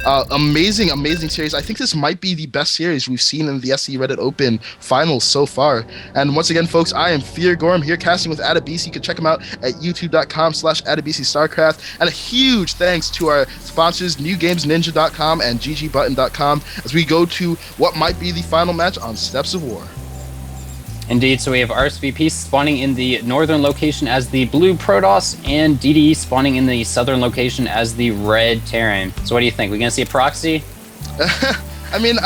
Amazing, amazing series. I think this might be the best series we've seen in the SC Reddit Open finals so far. And once again, folks, I am Fear Gorm here casting with NrGdde. You can check him out at youtube.com/NrGdde And a huge thanks to our sponsors, NewGamesNinja.com and GGButton.com as we go to what might be the final match on Steps of War. Indeed, so we have RSVP spawning in the northern location as the blue Protoss, and DDE spawning in the southern location as the red Terran. So what do you think? We gonna see a proxy? I mean,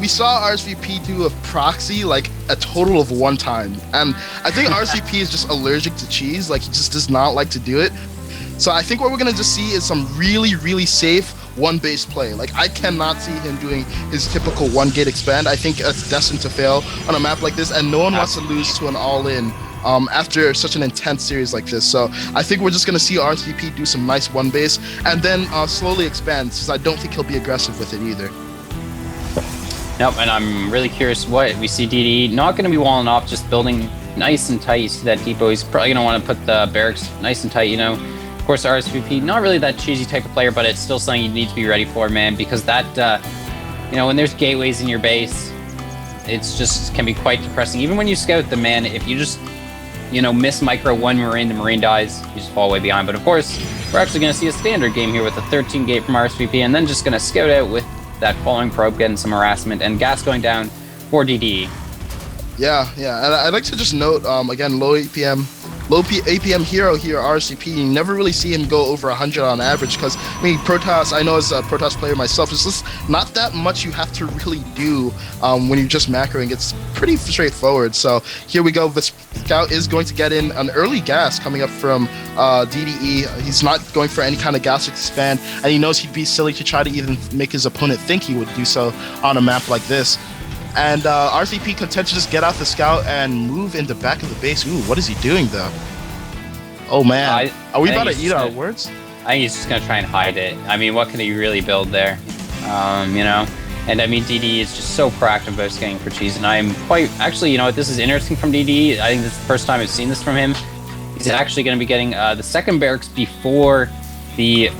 we saw RSVP do a proxy like a total of one time, and I think RSVP is just allergic to cheese. Like, he just does not like to do it. So I think what we're gonna just see is some really, really safe one base play. Like, I cannot see him doing his typical one gate expand. I think it's destined to fail on a map like this, and no one wants to lose to an all-in after such an intense series like this. So I think we're just gonna see RSVP do some nice one base and then slowly expand, because I don't think he'll be aggressive with it either. Nope, and I'm really curious what we see. DDE not going to be walling off, just building nice and tight. You see that depot, he's probably going to want to put the barracks nice and tight, you know. Of course, RSVP, not really that cheesy type of player, but it's still something you need to be ready for, man, because that, when there's gateways in your base, it's just can be quite depressing. Even when you scout them, man, if you just, miss micro one Marine, the Marine dies, you just fall way behind. But of course, we're actually going to see a standard game here with a 13 gate from RSVP, and then just going to scout out with that following probe, getting some harassment, and gas going down for DDE. Yeah, and I'd like to just note, again, low APM hero here, RCP. You never really see him go over 100 on average, because, Protoss, I know as a Protoss player myself, it's just not that much you have to really do when you're just macroing. It's pretty straightforward. So here we go. The scout is going to get in an early gas coming up from DDE. He's not going for any kind of gas expand, and he knows he'd be silly to try to even make his opponent think he would do so on a map like this. And RCP content to just get out the scout and move in the back of the base. Ooh, what is he doing, though? Oh, man. Are we about to eat our words? I think he's just going to try and hide it. I mean, what can he really build there? And I mean, DDE is just so proactive about scanning for cheese. And I'm quite... Actually, this is interesting from DDE. I think this is the first time I've seen this from him. He's actually going to be getting the second barracks before the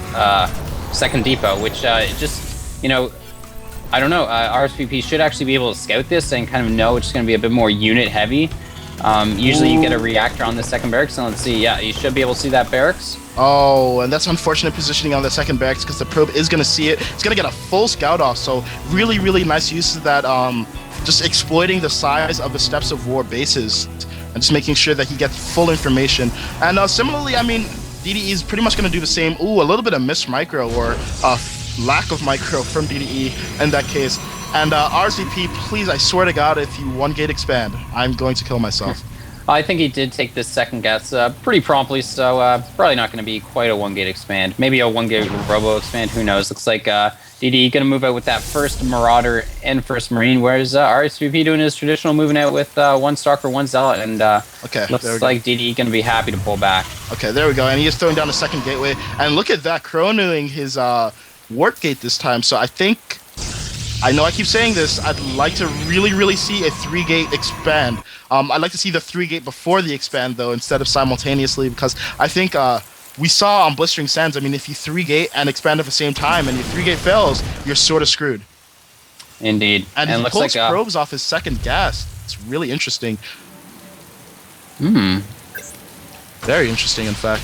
second depot, which it just, I don't know, RSVP should actually be able to scout this and kind of know it's going to be a bit more unit heavy. Usually you get a reactor on the second barracks, and let's see, yeah, you should be able to see that barracks. Oh, and that's unfortunate positioning on the second barracks, because the probe is going to see it. It's going to get a full scout off, so really, really nice use of that, just exploiting the size of the Steps of War bases and just making sure that he gets full information. And similarly, DDE is pretty much going to do the same. Ooh, a little bit of missed micro, or lack of micro from DDE in that case. And RCP, please, I swear to God, if you one gate expand, I'm going to kill myself. I think he did take this second gas pretty promptly, so probably not going to be quite a one gate expand. Maybe a one gate robo expand, who knows. Looks like DDE going to move out with that first Marauder and first Marine, whereas RSVP doing his traditional, moving out with one Stalker, one Zealot, and looks like DDE going to be happy to pull back. Okay, there we go, and he is throwing down a second gateway, and look at that, chronoing his warp gate this time. So I know I keep saying this, I'd like to really, really see a 3-gate expand. I'd like to see the 3-gate before the expand, though, instead of simultaneously, because I think we saw on Blistering Sands, if you 3-gate and expand at the same time and your 3-gate fails, you're sort of screwed. Indeed. And he pulls probes off his second gas. It's really interesting. Very interesting, in fact.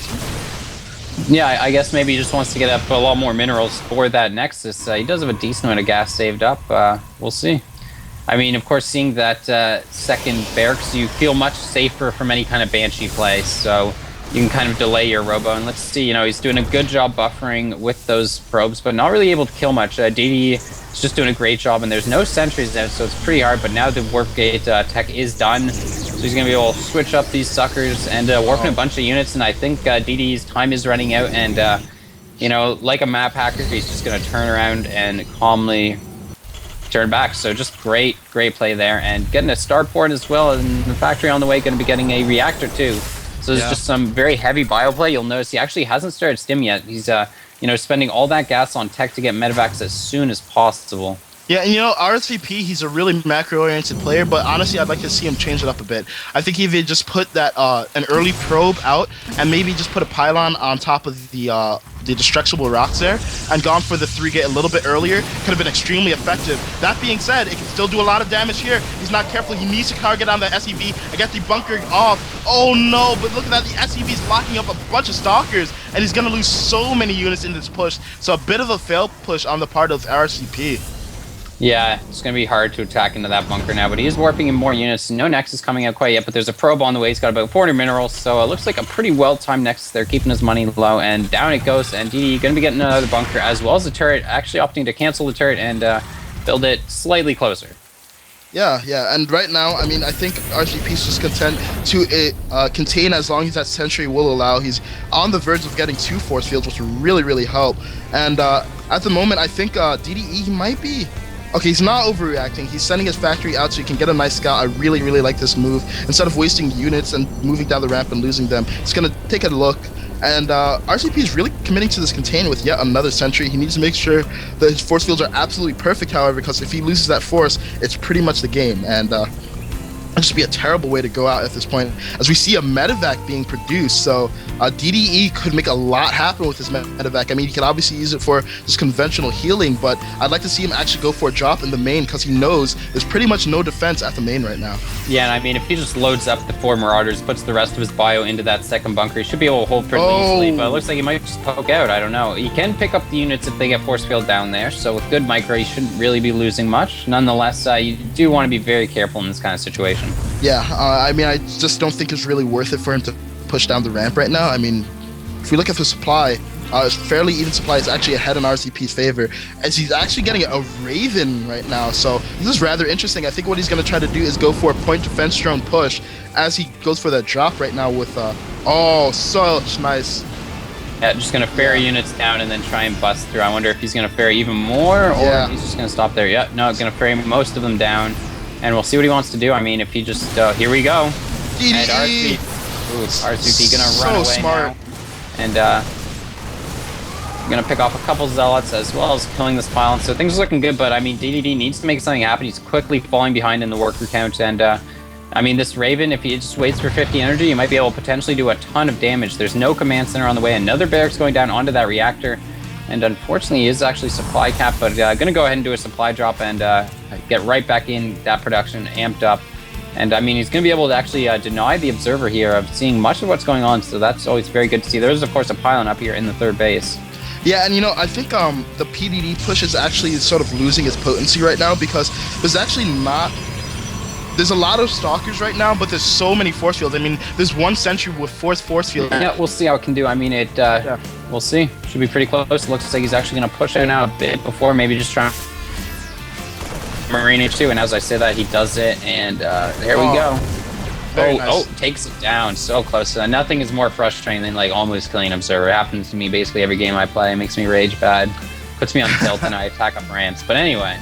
Yeah, I guess maybe he just wants to get up a lot more minerals for that Nexus. He does have a decent amount of gas saved up. We'll see. Of course, seeing that second barracks, you feel much safer from any kind of Banshee play, so you can kind of delay your robo. And let's see, he's doing a good job buffering with those probes, but not really able to kill much. DD is just doing a great job, and there's no sentries out, so it's pretty hard. But now the warp gate tech is done, so he's going to be able to switch up these suckers and warp in a bunch of units. And I think DD's time is running out, and like a map hacker, he's just going to turn around and calmly turn back. So just great play there, and getting a starport as well, and the factory on the way, going to be getting a reactor too. So there's just some very heavy bio play. You'll notice he actually hasn't started stim yet. He's spending all that gas on tech to get medevacs as soon as possible. Yeah, and RSVP, he's a really macro-oriented player, but honestly, I'd like to see him change it up a bit. I think if he just put that an early probe out, and maybe just put a pylon on top of the destructible rocks there and gone for the 3-gate a little bit earlier, could have been extremely effective. That being said, it can still do a lot of damage here. He's not careful. He needs to target on the SCV and get the bunker off. Oh no, but look at that. The SCV is locking up a bunch of stalkers, and he's going to lose so many units in this push. So a bit of a fail push on the part of RCP. Yeah, it's going to be hard to attack into that bunker now, but he is warping in more units. No Nexus coming out quite yet, but there's a probe on the way. He's got about 400 minerals, so it looks like a pretty well-timed Nexus there, keeping his money low, and down it goes. And NrGdde going to be getting another bunker, as well as the turret, actually opting to cancel the turret and build it slightly closer. Yeah, and right now, I mean, I think RCP is just content to contain as long as that sentry will allow. He's on the verge of getting 2 force fields, which will really, really help. And at the moment, I think DDE might be... Okay, he's not overreacting. He's sending his factory out so he can get a nice scout. I really, really like this move. Instead of wasting units and moving down the ramp and losing them, he's going to take a look. And RCP is really committing to this contain with yet another sentry. He needs to make sure that his force fields are absolutely perfect, however, because if he loses that force, it's pretty much the game. And it'd just be a terrible way to go out at this point, as we see a medevac being produced. So DDE could make a lot happen with this medevac. I mean, he can obviously use it for just conventional healing, but I'd like to see him actually go for a drop in the main, because he knows there's pretty much no defense at the main right now. Yeah, and I mean, if he just loads up the 4 Marauders, puts the rest of his bio into that second bunker, he should be able to hold pretty easily, but it looks like he might just poke out. I don't know. He can pick up the units if they get force field down there, so with good micro, he shouldn't really be losing much. Nonetheless, you do want to be very careful in this kind of situation. Yeah, I mean, I just don't think it's really worth it for him to push down the ramp right now. I mean, if we look at the supply, fairly even supply is actually ahead in RCP's favor, as he's actually getting a Raven right now. So this is rather interesting. I think what he's going to try to do is go for a point defense drone push as he goes for that drop right now with, oh, such nice. Yeah, just going to ferry units down and then try and bust through. I wonder if he's going to ferry even more, or if he's just going to stop there. Yeah, no, he's going to ferry most of them down. And we'll see what he wants to do. I mean, if he just... here we go. And RCP gonna run away smart. Now. And gonna pick off a couple Zealots as well as killing this pylon. So things are looking good, but I mean, DDD needs to make something happen. He's quickly falling behind in the worker count. And I mean, this Raven, if he just waits for 50 energy, he might be able to potentially do a ton of damage. There's no command center on the way. Another barracks going down onto that reactor. And unfortunately, he is actually supply capped, but gonna go ahead and do a supply drop and get right back in that production amped up. And I mean, he's gonna be able to actually deny the observer here of seeing much of what's going on, so that's always very good to see. There's of course a pylon up here in the 3rd base. Yeah, and you know, I think the PDD push is actually sort of losing its potency right now, because there's actually not... There's a lot of stalkers right now, but there's so many force fields. I mean, there's one sentry with 4th force field. Yeah, we'll see how it can do. I mean, we'll see. Should be pretty close. Looks like he's actually going to push it out a bit before, maybe just trying Marine H2. And as I say that, he does it, and there we go. Nice. Takes it down. So close. Nothing is more frustrating than like almost killing an observer. It happens to me basically every game I play. It makes me rage bad. Puts me on tilt and I attack up ramps. But anyway.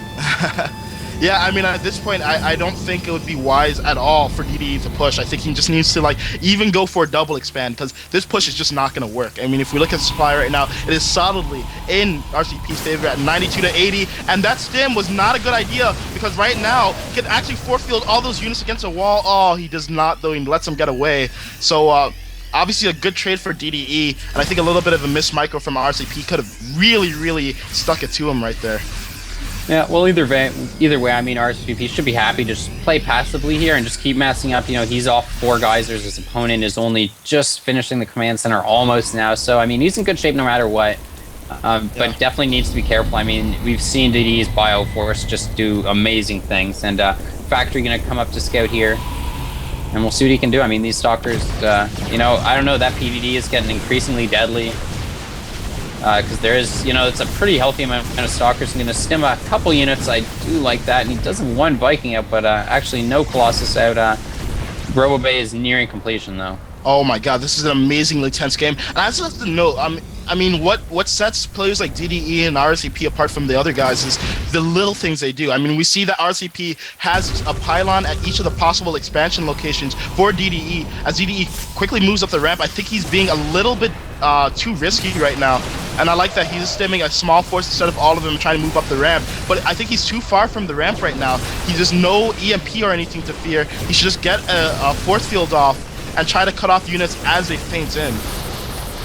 Yeah, I mean, at this point, I don't think it would be wise at all for DDE to push. I think he just needs to, like, even go for a double expand, because this push is just not going to work. I mean, if we look at the supply right now, it is solidly in RCP's favor at 92 to 80, and that stim was not a good idea, because right now, he can actually force field all those units against a wall. Oh, he does not, though. He lets them get away. So, obviously a good trade for DDE, and I think a little bit of a missed micro from RCP could have really, really stuck it to him right there. Yeah, well, either way, I mean, RSVP should be happy to just play passively here and just keep messing up. You know, he's off 4 geysers. His opponent is only just finishing the command center almost now. So, I mean, he's in good shape no matter what. But definitely needs to be careful. I mean, we've seen DD's Bioforce just do amazing things. And Factory going to come up to scout here. And we'll see what he can do. I mean, these stalkers, you know, I don't know, that PVD is getting increasingly deadly. Because there is, you know, it's a pretty healthy amount of stalkers. I'm going to stim a couple units. I do like that. And he does have 1 Viking out, but actually no Colossus out. Robo Bay is nearing completion, though. Oh my god, this is an amazingly tense game. And I just have to note, I mean, what sets players like DDE and RCP apart from the other guys is the little things they do. I mean, we see that RCP has a pylon at each of the possible expansion locations for DDE. As DDE quickly moves up the ramp, I think he's being a little bit too risky right now. And I like that he's stemming a small force instead of all of them trying to move up the ramp. But I think he's too far from the ramp right now. He has no EMP or anything to fear. He should just get a force field off and try to cut off units as they feint in.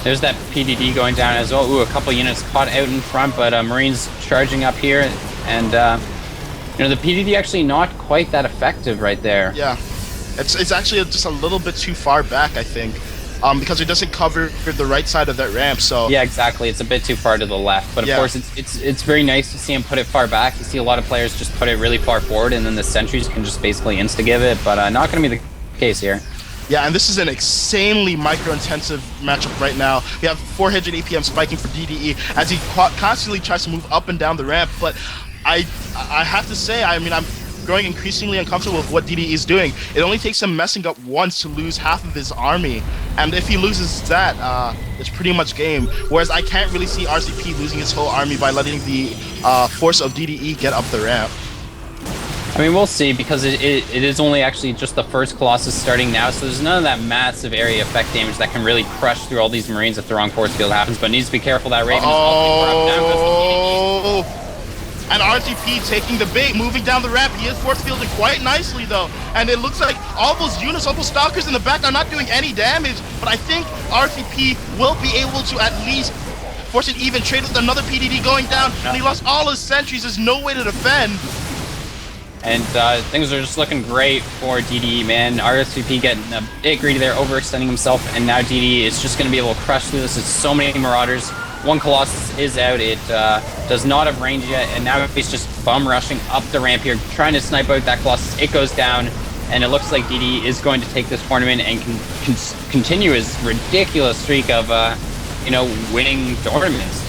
There's that PDD going down as well. Ooh, a couple units caught out in front, but Marines charging up here. And, you know, the PDD actually not quite that effective right there. Yeah. It's actually just a little bit too far back, I think. Because it doesn't cover the right side of that ramp, so... Yeah, exactly. It's a bit too far to the left. But of course, it's very nice to see him put it far back. You see a lot of players just put it really far forward, and then the sentries can just basically insta-give it, but not going to be the case here. Yeah, and this is an insanely micro-intensive matchup right now. We have 400 APM spiking for DDE as he constantly tries to move up and down the ramp, but I have to say, I mean, I'm growing increasingly uncomfortable with what DDE is doing. It only takes him messing up once to lose half of his army, and if he loses that, it's pretty much game. Whereas I can't really see RCP losing his whole army by letting the force of DDE get up the ramp. I mean, we'll see, because it is only actually just the first Colossus starting now, so there's none of that massive area effect damage that can really crush through all these Marines if the wrong force field happens, but needs to be careful that Raven is oh, and RTP taking the bait, moving down the ramp. He is force fielding quite nicely, though, and it looks like all those units, all those stalkers in the back are not doing any damage, but I think RTP will be able to at least force an even trade with another PDD going down, and he lost all his sentries. There's no way to defend. And things are just looking great for DDE, man. RSVP getting a bit greedy there, overextending himself, and now DDE is just going to be able to crush through this. It's so many Marauders. One Colossus is out. It does not have range yet, and now he's just bum rushing up the ramp here, trying to snipe out that Colossus. It goes down, and it looks like DDE is going to take this tournament and continue his ridiculous streak of, you know, winning tournaments.